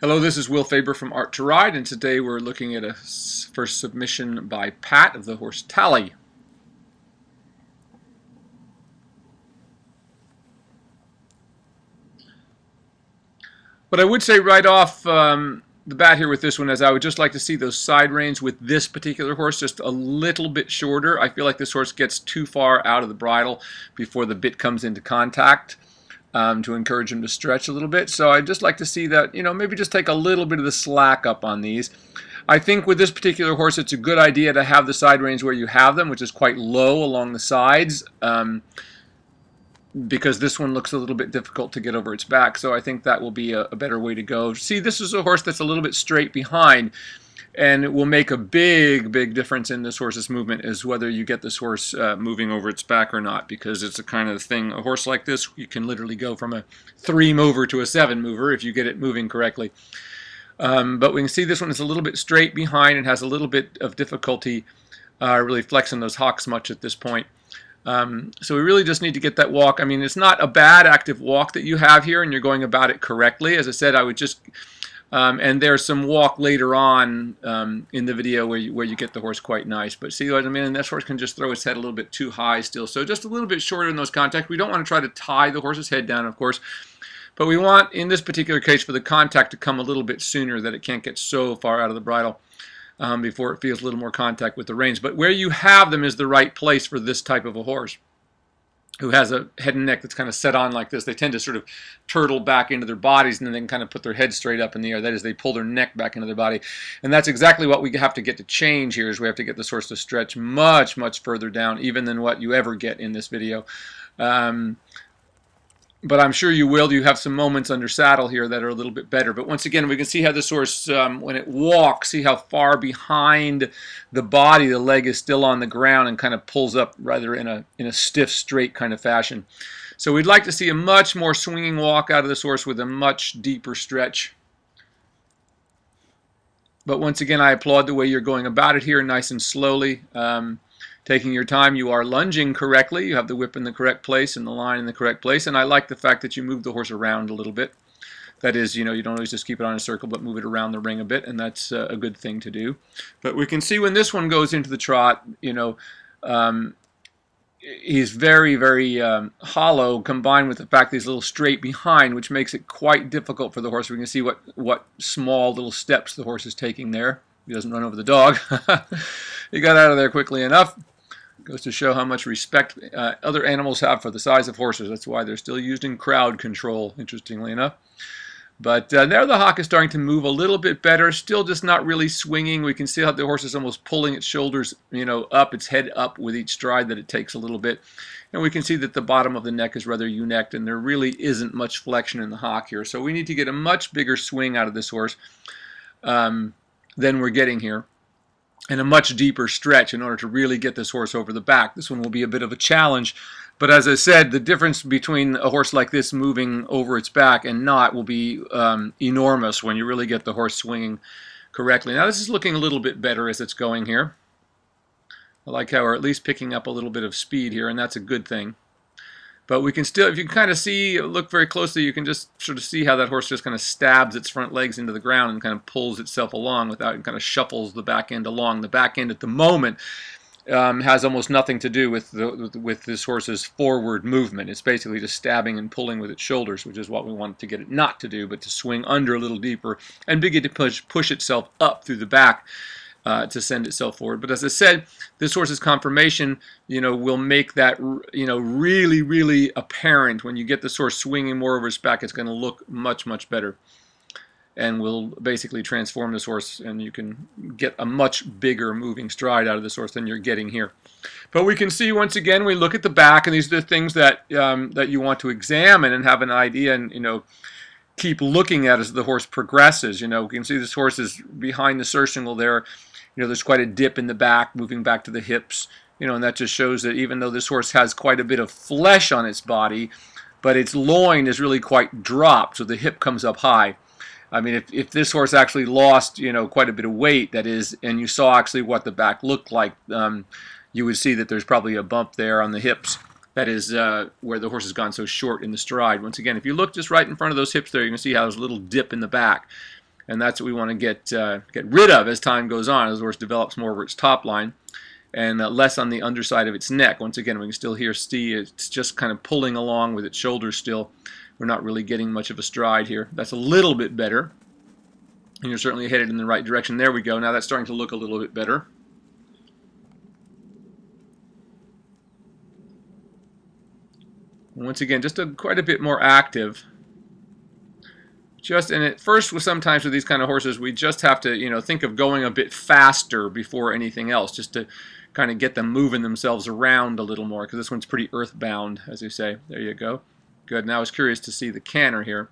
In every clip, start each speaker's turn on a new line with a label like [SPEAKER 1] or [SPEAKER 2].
[SPEAKER 1] Hello, this is Will Faerber from Art to Ride, and today we're looking at a first submission by Pat of the horse Tali. What I would say right off the bat here with this one is I would just like to see those side reins with this particular horse just a little bit shorter. I feel like this horse gets too far out of the bridle before the bit comes into contact. To encourage him to stretch a little bit. So I'd just like to see that, maybe just take a little bit of the slack up on these. I think with this particular horse, it's a good idea to have the side reins where you have them, which is quite low along the sides, because this one looks a little bit difficult to get over its back. So I think that will be a better way to go. See, this is a horse that's a little bit straight behind, and it will make a big difference in this horse's movement is whether you get this horse moving over its back or not, because it's a kind of thing, a horse like this, you can literally go from a 3 mover to a 7 mover if you get it moving correctly. But we can see this one is a little bit straight behind and has a little bit of difficulty really flexing those hocks much at this point. So we really just need to get that walk. I mean, it's not a bad active walk that you have here, and you're going about it correctly. As I said, I would just... and there's some walk later on in the video where you get the horse quite nice. But see what I mean? And this horse can just throw its head a little bit too high still. So just a little bit shorter in those contacts. We don't want to try to tie the horse's head down, of course. But we want, in this particular case, for the contact to come a little bit sooner, that it can't get so far out of the bridle before it feels a little more contact with the reins. But where you have them is the right place for this type of a horse who has a head and neck that's kind of set on like this. They tend to sort of turtle back into their bodies, and then they can kind of put their head straight up in the air. That is, they pull their neck back into their body. And that's exactly what we have to get to change here, is we have to get this horse to stretch much further down, even than what you ever get in this video. But I'm sure you will. You have some moments under saddle here that are a little bit better. But once again, we can see how this horse, when it walks, see how far behind the body the leg is still on the ground and kind of pulls up rather in a stiff, straight kind of fashion. So we'd like to see a much more swinging walk out of this horse with a much deeper stretch. But once again, I applaud the way you're going about it here, nice and slowly. Taking your time, you are lunging correctly. You have the whip in the correct place and the line in the correct place. And I like the fact that you move the horse around a little bit. That is, you don't always just keep it on a circle, but move it around the ring a bit, and that's a good thing to do. But we can see when this one goes into the trot, he's very hollow, combined with the fact that he's a little straight behind, which makes it quite difficult for the horse. We can see what small little steps the horse is taking there. He doesn't run over the dog. He got out of there quickly enough. Goes to show how much respect other animals have for the size of horses. That's why they're still used in crowd control, interestingly enough. But there the hock is starting to move a little bit better, still just not really swinging. We can see how the horse is almost pulling its shoulders, up, its head up with each stride that it takes a little bit. And we can see that the bottom of the neck is rather ewe-necked, and there really isn't much flexion in the hock here. So we need to get a much bigger swing out of this horse than we're getting here, and a much deeper stretch in order to really get this horse over the back. This one will be a bit of a challenge, but as I said, the difference between a horse like this moving over its back and not will be enormous when you really get the horse swinging correctly. Now this is looking a little bit better as it's going here. I like how we're at least picking up a little bit of speed here, and that's a good thing. But we can still, if you can kind of see, look very closely, you can just sort of see how that horse just kind of stabs its front legs into the ground and kind of pulls itself along without, and kind of shuffles the back end along. The back end at the moment has almost nothing to do with this horse's forward movement. It's basically just stabbing and pulling with its shoulders, which is what we want to get it not to do, but to swing under a little deeper and begin to push itself up through the back. To send itself forward. But as I said, this horse's conformation, will make that, really apparent. When you get this horse swinging more over its back, it's going to look much better, and will basically transform this horse, and you can get a much bigger moving stride out of this horse than you're getting here. But we can see, once again, we look at the back, and these are the things that that you want to examine and have an idea, and keep looking at as the horse progresses. We can see this horse is behind the surcingle there. There's quite a dip in the back, moving back to the hips, and that just shows that even though this horse has quite a bit of flesh on its body, but its loin is really quite dropped, so the hip comes up high. I mean, if this horse actually lost, quite a bit of weight, that is, and you saw actually what the back looked like, you would see that there's probably a bump there on the hips. That is where the horse has gone so short in the stride. Once again, if you look just right in front of those hips there, you can see how there's a little dip in the back. and that's what we want to get rid of as time goes on, as the horse develops more over its top line and less on the underside of its neck. Once again, we can still see it's just kind of pulling along with its shoulders still. We're not really getting much of a stride here. That's a little bit better, and you're certainly headed in the right direction. There we go. Now that's starting to look a little bit better. And once again, just quite a bit more active. And at first, sometimes with these kind of horses, we just have to, think of going a bit faster before anything else, just to kind of get them moving themselves around a little more, because this one's pretty earthbound, as you say. There you go. Good. Now I was curious to see the canter here.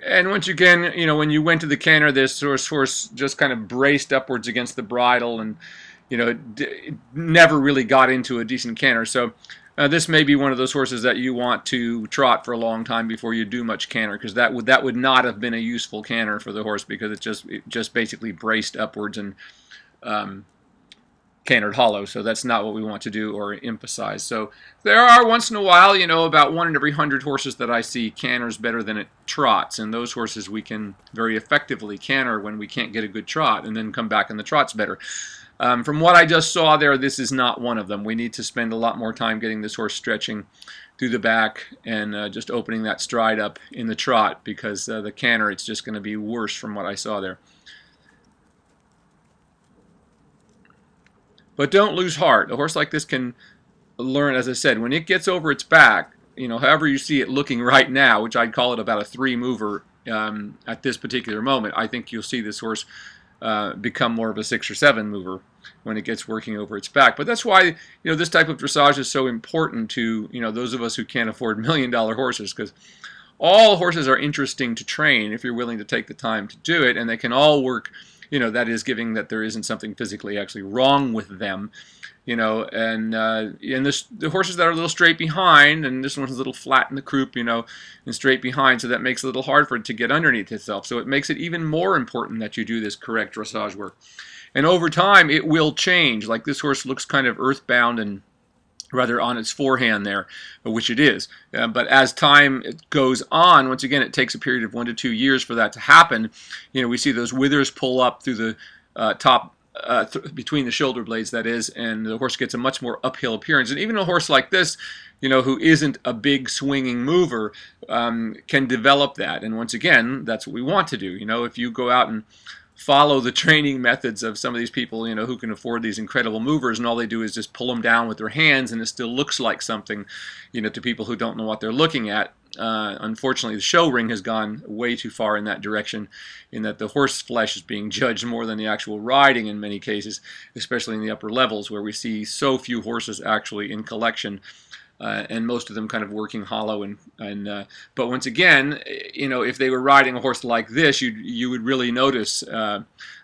[SPEAKER 1] And once again, when you went to the canter, this horse just kind of braced upwards against the bridle, and it never really got into a decent canter. So this may be one of those horses that you want to trot for a long time before you do much canter, because that would not have been a useful canter for the horse, because it just basically braced upwards and cantered hollow. So that's not what we want to do or emphasize. So there are once in a while, about 1 in every 100 horses that I see canters better than it trots, and those horses we can very effectively canter when we can't get a good trot, and then come back and the trot's better. From what I just saw there, this is not one of them. We need to spend a lot more time getting this horse stretching through the back and just opening that stride up in the trot, because the canter, it's just going to be worse from what I saw there. But don't lose heart. A horse like this can learn, as I said, when it gets over its back, however you see it looking right now, which I'd call it about a 3-mover at this particular moment, I think you'll see this horse become more of a 6 or 7 mover when it gets working over its back. But that's why this type of dressage is so important to those of us who can't afford million-dollar horses, because all horses are interesting to train if you're willing to take the time to do it, and they can all work. That is, giving that there isn't something physically actually wrong with them, and the horses that are a little straight behind, and this one's a little flat in the croup, and straight behind, so that makes it a little hard for it to get underneath itself. So it makes it even more important that you do this correct dressage work. And over time, it will change. Like this horse looks kind of earthbound and rather on its forehand there, which it is. But as time goes on, once again, it takes a period of 1 to 2 years for that to happen. We see those withers pull up through the top, between the shoulder blades, that is, and the horse gets a much more uphill appearance. And even a horse like this, who isn't a big swinging mover, can develop that. And once again, that's what we want to do. If you go out and follow the training methods of some of these people, who can afford these incredible movers, and all they do is just pull them down with their hands, and it still looks like something, to people who don't know what they're looking at. Unfortunately, the show ring has gone way too far in that direction, in that the horse flesh is being judged more than the actual riding in many cases, especially in the upper levels, where we see so few horses actually in collection. And most of them kind of working hollow, but once again, if they were riding a horse like this, you would really notice.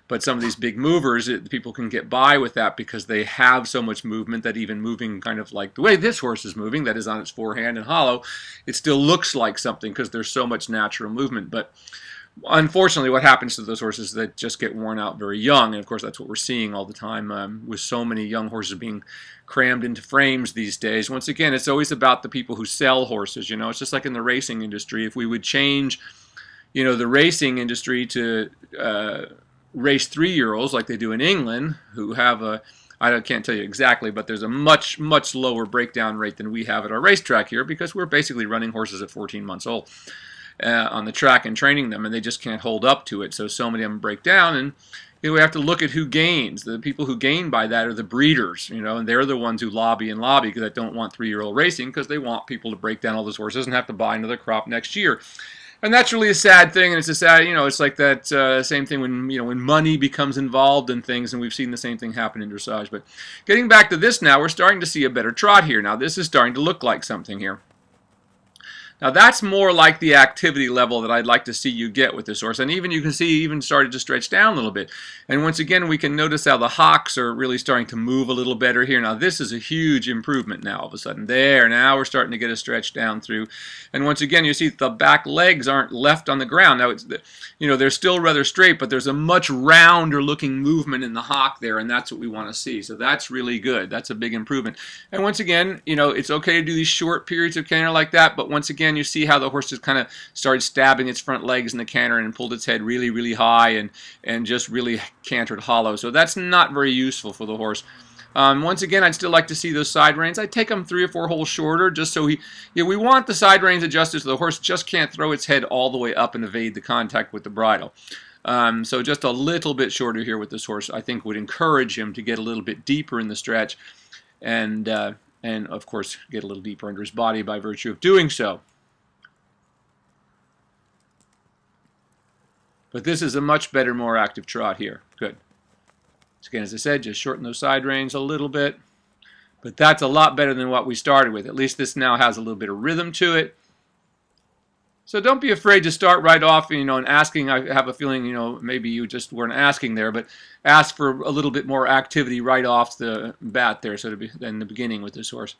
[SPEAKER 1] But some of these big movers, people can get by with that because they have so much movement that even moving kind of like the way this horse is moving, that is on its forehand and hollow, it still looks like something because there's so much natural movement. But unfortunately, what happens to those horses is they just get worn out very young, and of course that's what we're seeing all the time with so many young horses being crammed into frames these days. Once again, it's always about the people who sell horses. It's just like in the racing industry. If we would change, the racing industry to race 3-year-olds like they do in England, who have I can't tell you exactly, but there's a much, much lower breakdown rate than we have at our racetrack here, because we're basically running horses at 14 months old. On the track and training them, and they just can't hold up to it. So many of them break down, and we have to look at who gains. The people who gain by that are the breeders, and they're the ones who lobby because they don't want 3-year-old racing, because they want people to break down all those horses and have to buy another crop next year. And that's really a sad thing, and it's a sad, it's like that same thing when money becomes involved in things, and we've seen the same thing happen in dressage. But getting back to this now, we're starting to see a better trot here. Now this is starting to look like something here. Now that's more like the activity level that I'd like to see you get with this horse. And even you can see even started to stretch down a little bit. And once again, we can notice how the hocks are really starting to move a little better here. Now this is a huge improvement now all of a sudden. Now we're starting to get a stretch down through. And once again, you see the back legs aren't left on the ground. Now, they're still rather straight, but there's a much rounder looking movement in the hock there, and that's what we want to see. So that's really good. That's a big improvement. And once again, it's okay to do these short periods of canter like that, but once again, again, you see how the horse just kind of started stabbing its front legs in the canter and pulled its head really, really high and just really cantered hollow. So that's not very useful for the horse. Once again, I'd still like to see those side reins. I'd take them 3 or 4 holes shorter, just so we want the side reins adjusted so the horse just can't throw its head all the way up and evade the contact with the bridle. So just a little bit shorter here with this horse, I think, would encourage him to get a little bit deeper in the stretch, and of course get a little deeper under his body by virtue of doing so. But this is a much better, more active trot here. Good. So again, as I said, just shorten those side reins a little bit. But that's a lot better than what we started with. At least this now has a little bit of rhythm to it. So don't be afraid to start right off, and asking. I have a feeling, maybe you just weren't asking there, but ask for a little bit more activity right off the bat there, so to be in the beginning with this horse.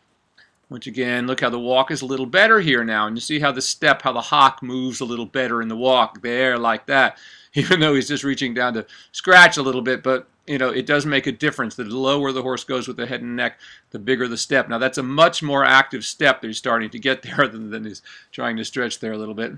[SPEAKER 1] Once again, look how the walk is a little better here now, and you see how the step, how the hock moves a little better in the walk there, like that. Even though he's just reaching down to scratch a little bit, but it does make a difference. The lower the horse goes with the head and neck, the bigger the step. Now that's a much more active step that he's starting to get there than he's trying to stretch there a little bit.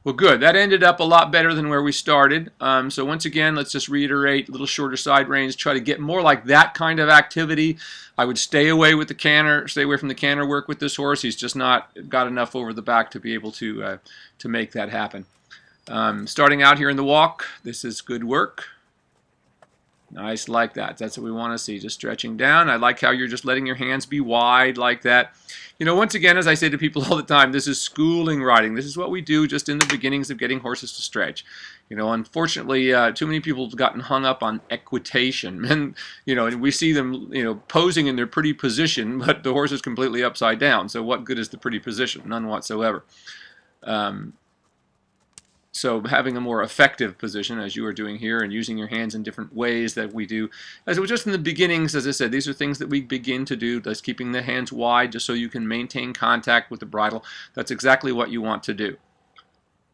[SPEAKER 1] Well, good. That ended up a lot better than where we started. So once again, let's just reiterate, a little shorter side reins, try to get more like that kind of activity. I would stay away with the canter, stay away from the canter work with this horse. He's just not got enough over the back to be able to make that happen. Starting out here in the walk, this is good work. Nice, like that. That's what we want to see, just stretching down. I like how you're just letting your hands be wide like that. Once again, as I say to people all the time, this is schooling riding. This is what we do just in the beginnings of getting horses to stretch. Unfortunately, too many people have gotten hung up on equitation. And, and we see them, posing in their pretty position, but the horse is completely upside down. So what good is the pretty position? None whatsoever. So having a more effective position, as you are doing here, and using your hands in different ways that we do. As it was just in the beginnings, as I said, these are things that we begin to do, just keeping the hands wide just so you can maintain contact with the bridle. That's exactly what you want to do.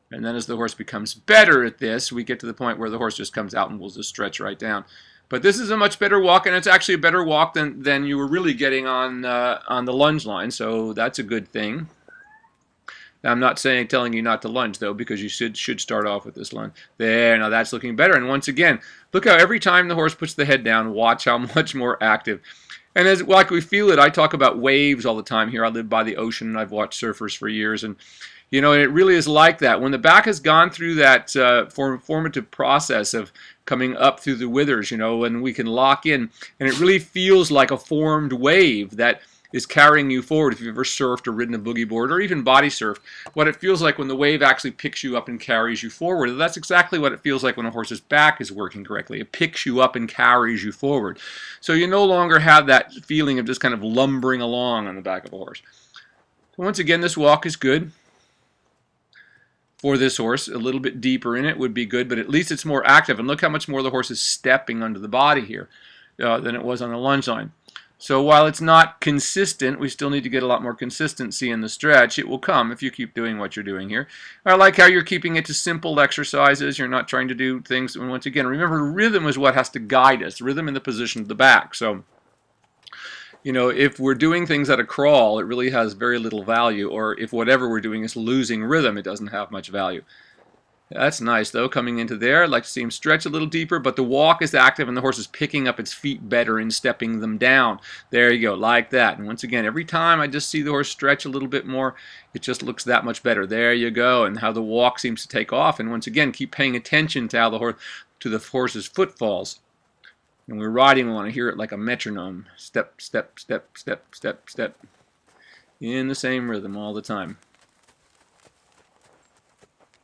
[SPEAKER 1] And then as the horse becomes better at this, we get to the point where the horse just comes out and will just stretch right down. But this is a much better walk, and it's actually a better walk than you were really getting on the lunge line, so that's a good thing. Now, I'm not telling you not to lunge, though, because you should start off with this lunge. There, now that's looking better. And once again, look how every time the horse puts the head down, watch how much more active. And as like we feel it, I talk about waves all the time here. I live by the ocean, and I've watched surfers for years. And, it really is like that. When the back has gone through that formative process of coming up through the withers, and we can lock in, and it really feels like a formed wave that is carrying you forward. If you've ever surfed or ridden a boogie board or even body surfed, what it feels like when the wave actually picks you up and carries you forward. That's exactly what it feels like when a horse's back is working correctly. It picks you up and carries you forward. So you no longer have that feeling of just kind of lumbering along on the back of a horse. So once again, this walk is good for this horse. A little bit deeper in it would be good, but at least it's more active. And look how much more the horse is stepping under the body here than it was on the lunge line. So while it's not consistent, we still need to get a lot more consistency in the stretch. It will come if you keep doing what you're doing here. I like how you're keeping it to simple exercises. You're not trying to do things. And once again, remember, rhythm is what has to guide us. Rhythm in the position of the back. So, if we're doing things at a crawl, it really has very little value. Or if whatever we're doing is losing rhythm, it doesn't have much value. That's nice, though, coming into there. I'd like to see him stretch a little deeper, but the walk is active and the horse is picking up its feet better and stepping them down. There you go, like that. And once again, every time I just see the horse stretch a little bit more, it just looks that much better. There you go, and how the walk seems to take off. And once again, keep paying attention to how the horse's footfalls. When we're riding, we want to hear it like a metronome. Step, step, step, step, step, step. In the same rhythm all the time.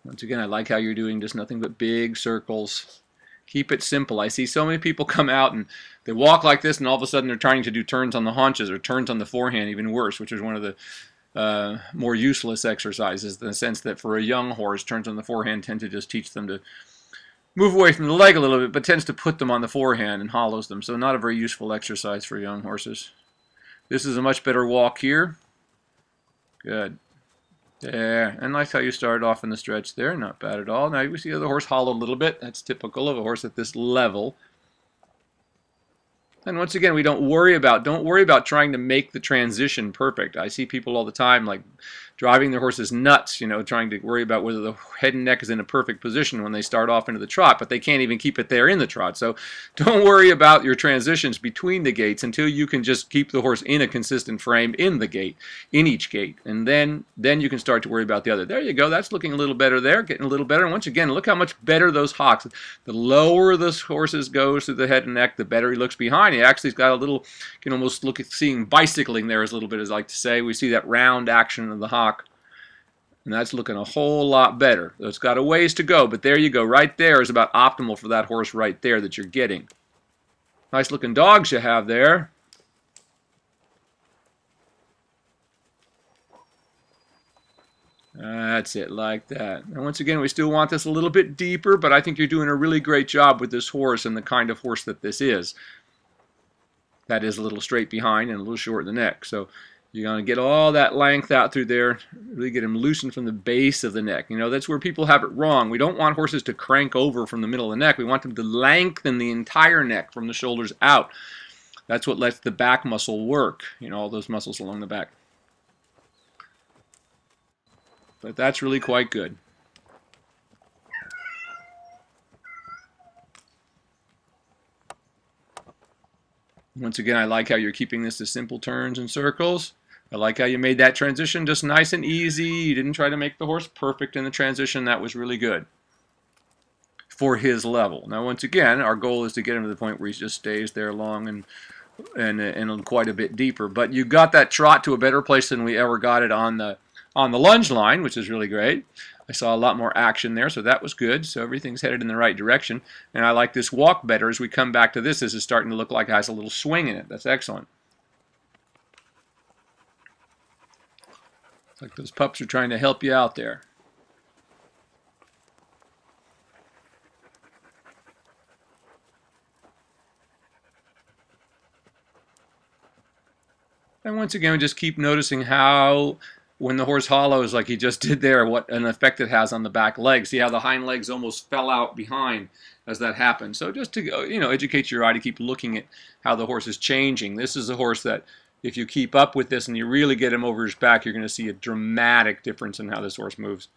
[SPEAKER 1] Once again, I like how you're doing just nothing but big circles. Keep it simple. I see so many people come out and they walk like this, and all of a sudden they're trying to do turns on the haunches or turns on the forehand, even worse, which is one of the more useless exercises, in the sense that for a young horse, turns on the forehand tend to just teach them to move away from the leg a little bit, but tends to put them on the forehand and hollows them. So not a very useful exercise for young horses. This is a much better walk here. Good. There, and nice how you started off in the stretch there. Not bad at all. Now we see the horse hollow a little bit. That's typical of a horse at this level. And once again, don't worry about trying to make the transition perfect. I see people all the time like driving their horses nuts, trying to worry about whether the head and neck is in a perfect position when they start off into the trot, but they can't even keep it there in the trot. So don't worry about your transitions between the gaits until you can just keep the horse in a consistent frame in the gait, in each gait. And then you can start to worry about the other. There you go. That's looking a little better there, getting a little better. And once again, look how much better those hocks. The lower this horse goes through the head and neck, the better he looks behind. He actually's got a little, you can almost look at seeing bicycling there as a little bit, as I like to say. We see that round action of the hock. And that's looking a whole lot better. So it's got a ways to go, but there you go. Right there is about optimal for that horse right there that you're getting. Nice looking dogs you have there. That's it, like that. And once again, we still want this a little bit deeper, but I think you're doing a really great job with this horse and the kind of horse that this is. That is a little straight behind and a little short in the neck. So you're going to get all that length out through there, really get them loosened from the base of the neck. That's where people have it wrong. We don't want horses to crank over from the middle of the neck. We want them to lengthen the entire neck from the shoulders out. That's what lets the back muscle work, all those muscles along the back. But that's really quite good. Once again, I like how you're keeping this to simple turns and circles. I like how you made that transition just nice and easy. You didn't try to make the horse perfect in the transition. That was really good for his level. Now, once again, our goal is to get him to the point where he just stays there long and quite a bit deeper. But you got that trot to a better place than we ever got it on the lunge line, which is really great. I saw a lot more action there, so that was good. So everything's headed in the right direction. And I like this walk better as we come back to this. This is starting to look like it has a little swing in it. That's excellent. It's like those pups are trying to help you out there. And once again, we just keep noticing how when the horse hollows like he just did there, what an effect it has on the back legs. See how the hind legs almost fell out behind as that happened. So just to educate your eye to keep looking at how the horse is changing. This is a horse that if you keep up with this and you really get him over his back, you're going to see a dramatic difference in how this horse moves.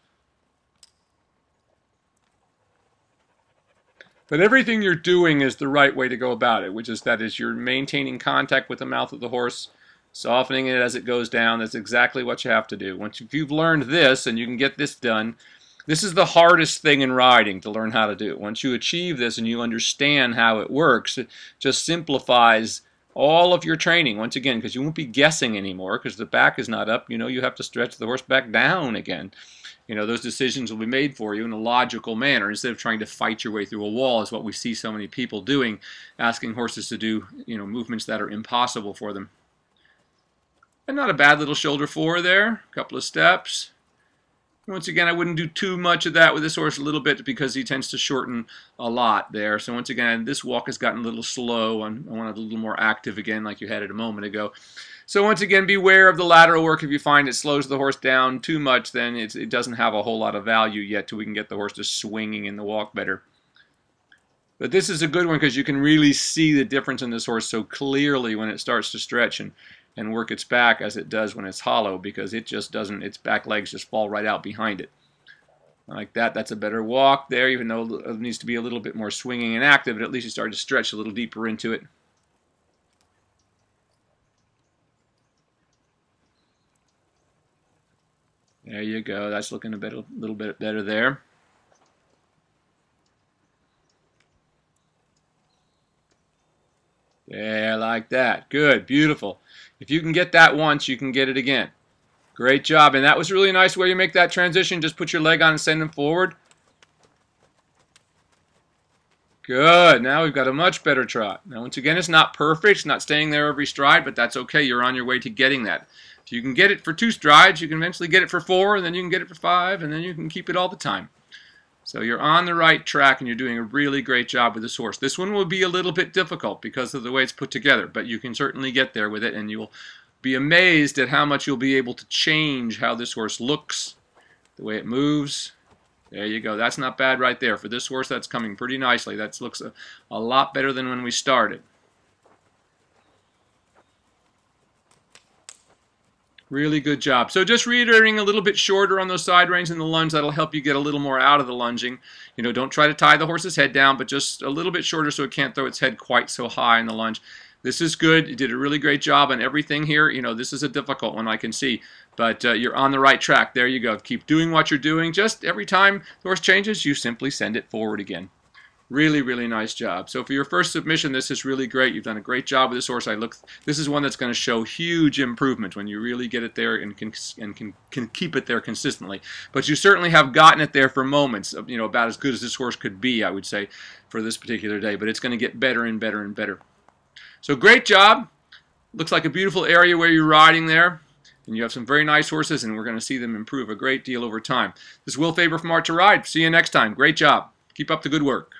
[SPEAKER 1] But everything you're doing is the right way to go about it, which is you're maintaining contact with the mouth of the horse, softening it as it goes down. That's exactly what you have to do. If you've learned this and you can get this done, this is the hardest thing in riding to learn how to do. Once you achieve this and you understand how it works, it just simplifies all of your training once again, because you won't be guessing anymore because the back is not up. You have to stretch the horse back down again. Those decisions will be made for you in a logical manner instead of trying to fight your way through a wall, is what we see so many people doing, asking horses to do movements that are impossible for them. And not a bad little shoulder forward there. A couple of steps. Once again, I wouldn't do too much of that with this horse, a little bit, because he tends to shorten a lot there. So once again, this walk has gotten a little slow. I want it a little more active again like you had it a moment ago. So once again, beware of the lateral work. If you find it slows the horse down too much, then it doesn't have a whole lot of value yet till we can get the horse to swinging in the walk better. But this is a good one because you can really see the difference in this horse so clearly when it starts to stretch and work its back as it does when it's hollow, because it just doesn't, its back legs just fall right out behind it. Like that, that's a better walk there, even though it needs to be a little bit more swinging and active, but at least you start to stretch a little deeper into it. There you go, that's looking a little bit better there. Yeah, like that. Good, beautiful. If you can get that once, you can get it again. Great job. And that was really nice where you make that transition. Just put your leg on and send them forward. Good. Now we've got a much better trot. Now, once again, it's not perfect. It's not staying there every stride, but that's okay. You're on your way to getting that. If you can get it for 2 strides, you can eventually get it for 4, and then you can get it for 5, and then you can keep it all the time. So you're on the right track, and you're doing a really great job with this horse. This one will be a little bit difficult because of the way it's put together, but you can certainly get there with it, and you'll be amazed at how much you'll be able to change how this horse looks, the way it moves. There you go. That's not bad right there. For this horse, that's coming pretty nicely. That looks a lot better than when we started. Really good job. So just reiterating, a little bit shorter on those side reins in the lunge. That'll help you get a little more out of the lunging. You know, don't try to tie the horse's head down, but just a little bit shorter so it can't throw its head quite so high in the lunge. This is good. You did a really great job on everything here. You know, this is a difficult one, I can see, but you're on the right track. There you go. Keep doing what you're doing. Just every time the horse changes, you simply send it forward again. Really, really nice job. So for your first submission, this is really great. You've done a great job with this horse. This is one that's going to show huge improvement when you really get it there and can keep it there consistently. But you certainly have gotten it there for moments, you know, about as good as this horse could be, I would say, for this particular day. But it's going to get better and better and better. So great job. Looks like a beautiful area where you're riding there. And you have some very nice horses, and we're going to see them improve a great deal over time. This is Will Faerber from Art to Ride. See you next time. Great job. Keep up the good work.